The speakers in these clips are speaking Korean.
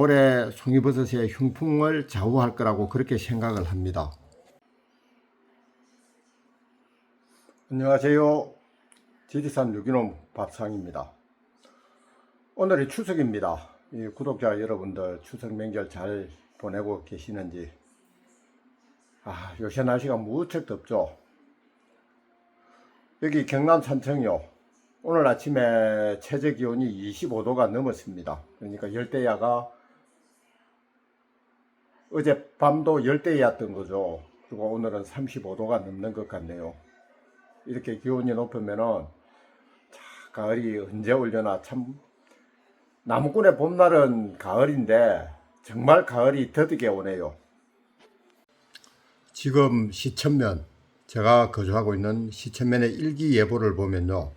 올해 송이버섯의 흉풍을 좌우할 거라고 그렇게 생각을 합니다. 안녕하세요. 지리산 유기농 밥상입니다. 오늘이 추석입니다. 구독자 여러분들 추석 명절 잘 보내고 계시는지. 요새 날씨가 무척 덥죠. 여기 경남 산청이요. 오늘 아침에 최저 기온이 25도가 넘었습니다. 그러니까 열대야가 어젯밤도 열대야였던 거죠. 그리고 오늘은 35도가 넘는 것 같네요. 이렇게 기온이 높으면은 가을이 언제 오려나. 참 나무꾼의 봄날은 가을인데 정말 가을이 더디게 오네요. 지금 시천면, 제가 거주하고 있는 시천면의 일기예보를 보면요,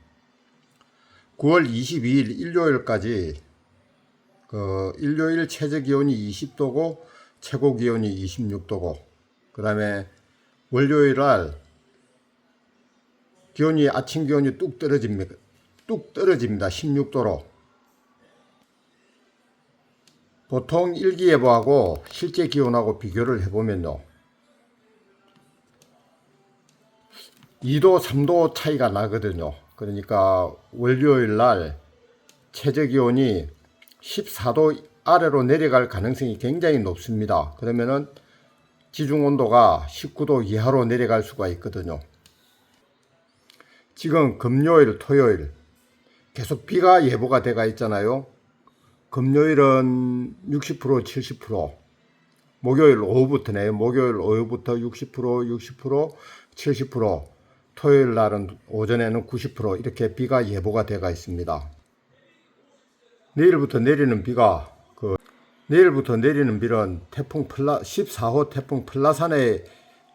9월 22일 일요일까지 일요일 최저 기온이 20도고 최고 기온이 26도고, 그 다음에 월요일 날 아침 기온이 뚝 떨어집니다. 16도로. 보통 일기예보하고 실제 기온하고 비교를 해보면요, 2도 3도 차이가 나거든요. 그러니까 월요일 날 최저 기온이 14도 아래로 내려갈 가능성이 굉장히 높습니다. 그러면은 지중 온도가 19도 이하로 내려갈 수가 있거든요. 지금 금요일, 토요일 계속 비가 예보가 돼가 있잖아요. 금요일은 60%, 70%, 목요일 오후부터네요. 목요일 오후부터 60%, 60%, 70%, 토요일 날은 오전에는 90% 이렇게 비가 예보가 돼가 있습니다. 내일부터 내리는 비는 태풍 14호 태풍 플라산의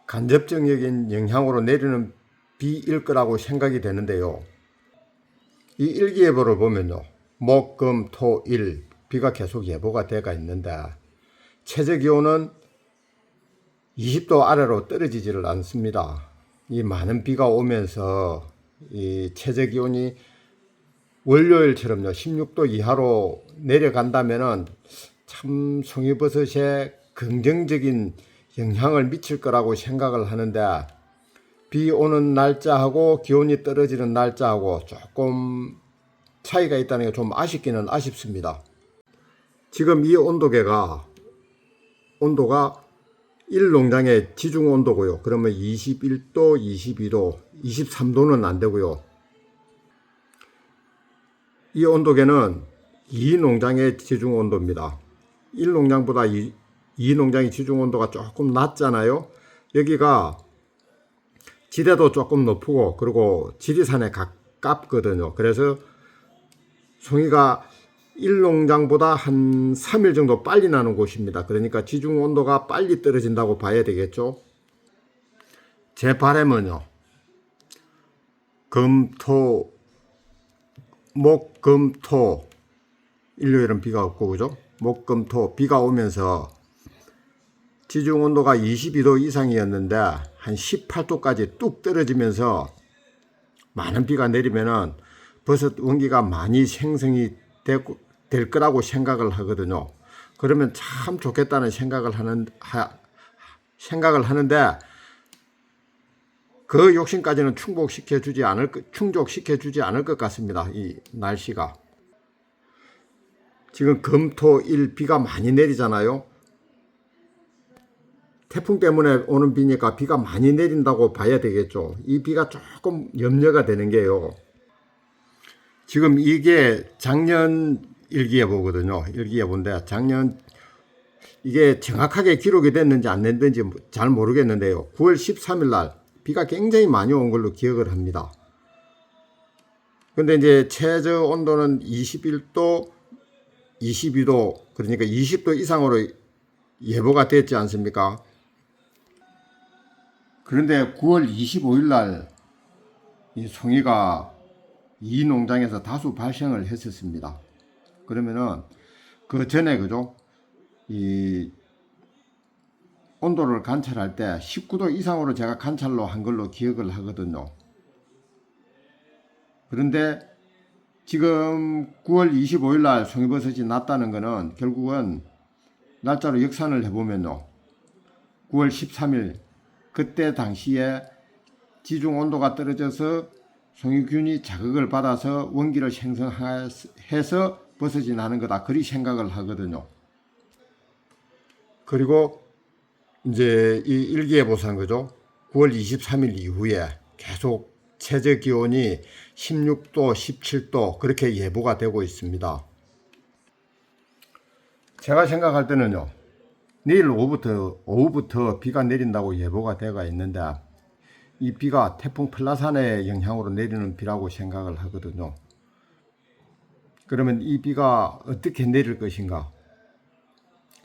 간접적인 영향으로 내리는 비일 거라고 생각이 되는데요. 이 일기예보를 보면요, 목, 금, 토, 일 비가 계속 예보가 돼가 있는데 최저 기온은 20도 아래로 떨어지지를 않습니다. 이 많은 비가 오면서 이 최저 기온이 월요일처럼요 16도 이하로 내려간다면은 참 송이버섯에 긍정적인 영향을 미칠 거라고 생각을 하는데, 비 오는 날짜하고 기온이 떨어지는 날짜하고 조금 차이가 있다는 게 좀 아쉽기는 아쉽습니다. 지금 이 온도가 1농장의 지중 온도고요. 그러면 21도, 22도, 23도는 안 되고요. 이 온도계는 2농장의 지중 온도입니다. 1농장보다 2농장의 지중 온도가 조금 낮잖아요. 여기가 지대도 조금 높고 그리고 지리산에 가깝거든요. 그래서 송이가 1농장보다 한 3일 정도 빨리 나는 곳입니다. 그러니까 지중 온도가 빨리 떨어진다고 봐야 되겠죠. 제 바람은요, 목, 금, 토, 일요일은 비가 없고, 그죠? 목, 금, 토, 비가 오면서 지중 온도가 22도 이상이었는데 한 18도까지 뚝 떨어지면서 많은 비가 내리면은 버섯 원기가 많이 생성이 될 거라고 생각을 하거든요. 그러면 참 좋겠다는 생각을 하는데 그 욕심까지는 충족시켜주지 않을 것 같습니다. 이 날씨가. 지금 금, 토, 일 비가 많이 내리잖아요. 태풍 때문에 오는 비니까 비가 많이 내린다고 봐야 되겠죠. 이 비가 조금 염려가 되는 게요, 지금 이게 작년 일기예보거든요. 일기예보인데 작년 이게 정확하게 기록이 됐는지 안 됐는지 잘 모르겠는데요, 9월 13일 날 비가 굉장히 많이 온 걸로 기억을 합니다. 근데 이제 최저 온도는 21도, 22도, 그러니까 20도 이상으로 예보가 됐지 않습니까? 그런데 9월 25일 날 이 송이가 이 농장에서 다수 발생을 했었습니다. 그러면은 그 전에, 그죠? 이 온도를 관찰할 때 19도 이상으로 제가 관찰로 한 걸로 기억을 하거든요. 그런데 지금 9월 25일 날 송이버섯이 났다는 거는 결국은 날짜로 역산을 해보면요. 9월 13일 그때 당시에 지중 온도가 떨어져서 송유균이 자극을 받아서 원기를 생성해서 버섯이 나는 거다. 그리 생각을 하거든요. 그리고 이제 이 일기예보상 거죠. 9월 23일 이후에 계속 최저 기온이 16도, 17도 그렇게 예보가 되고 있습니다. 제가 생각할 때는요. 내일 오후부터 비가 내린다고 예보가 되어 있는데 이 비가 태풍 플라산의 영향으로 내리는 비라고 생각을 하거든요. 그러면 이 비가 어떻게 내릴 것인가?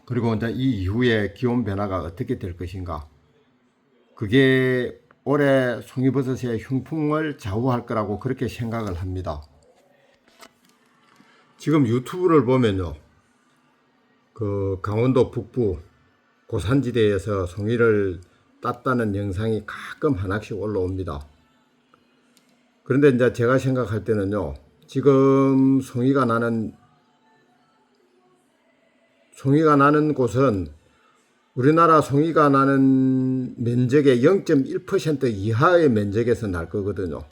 그리고 이제 이 이후에 기온 변화가 어떻게 될 것인가? 그게 올해 송이버섯의 흉풍을 좌우할 거라고 그렇게 생각을 합니다. 지금 유튜브를 보면요. 그 강원도 북부 고산지대에서 송이를 땄다는 영상이 가끔 하나씩 올라옵니다. 그런데 이제 제가 생각할 때는요. 지금 송이가 나는 곳은 우리나라 송이가 나는 면적의 0.1% 이하의 면적에서 날 거거든요.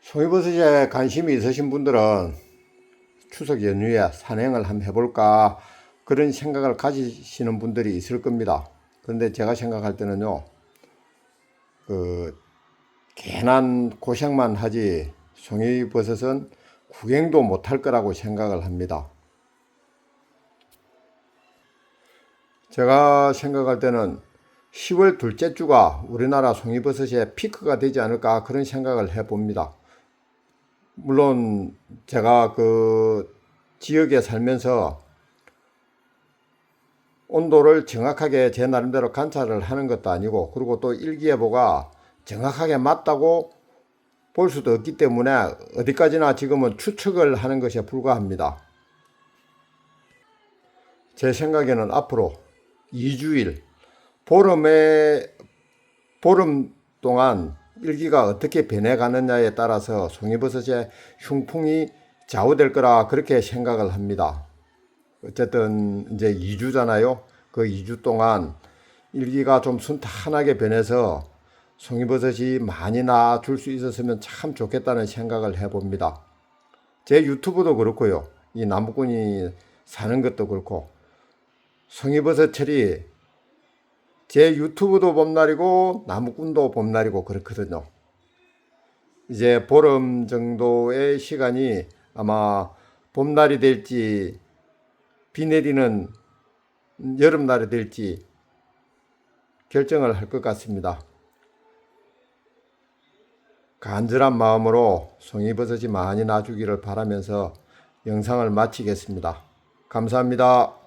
송이버섯에 관심이 있으신 분들은 추석 연휴에 산행을 한번 해볼까 그런 생각을 가지시는 분들이 있을 겁니다. 그런데 제가 생각할 때는요. 괜한 고생만 하지 송이버섯은 구경도 못할 거라고 생각을 합니다. 제가 생각할 때는 10월 둘째 주가 우리나라 송이버섯의 피크가 되지 않을까 그런 생각을 해봅니다. 물론 제가 그 지역에 살면서 온도를 정확하게 제 나름대로 관찰을 하는 것도 아니고 그리고 또 일기예보가 정확하게 맞다고 볼 수도 없기 때문에 어디까지나 지금은 추측을 하는 것에 불과합니다. 제 생각에는 앞으로 2주일 보름 동안 일기가 어떻게 변해가느냐에 따라서 송이버섯의 흉풍이 좌우될 거라 그렇게 생각을 합니다. 어쨌든 이제 2주잖아요. 그 2주 동안 일기가 좀 순탄하게 변해서 송이버섯이 많이 나줄 수 있었으면 참 좋겠다는 생각을 해봅니다. 제 유튜브도 그렇고요. 이 나무꾼이 사는 것도 그렇고 송이버섯철이 제 유튜브도 봄날이고 나무꾼도 봄날이고 그렇거든요. 이제 보름 정도의 시간이 아마 봄날이 될지 비 내리는 여름날이 될지 결정을 할 것 같습니다. 간절한 마음으로 송이버섯이 많이 나주기를 바라면서 영상을 마치겠습니다. 감사합니다.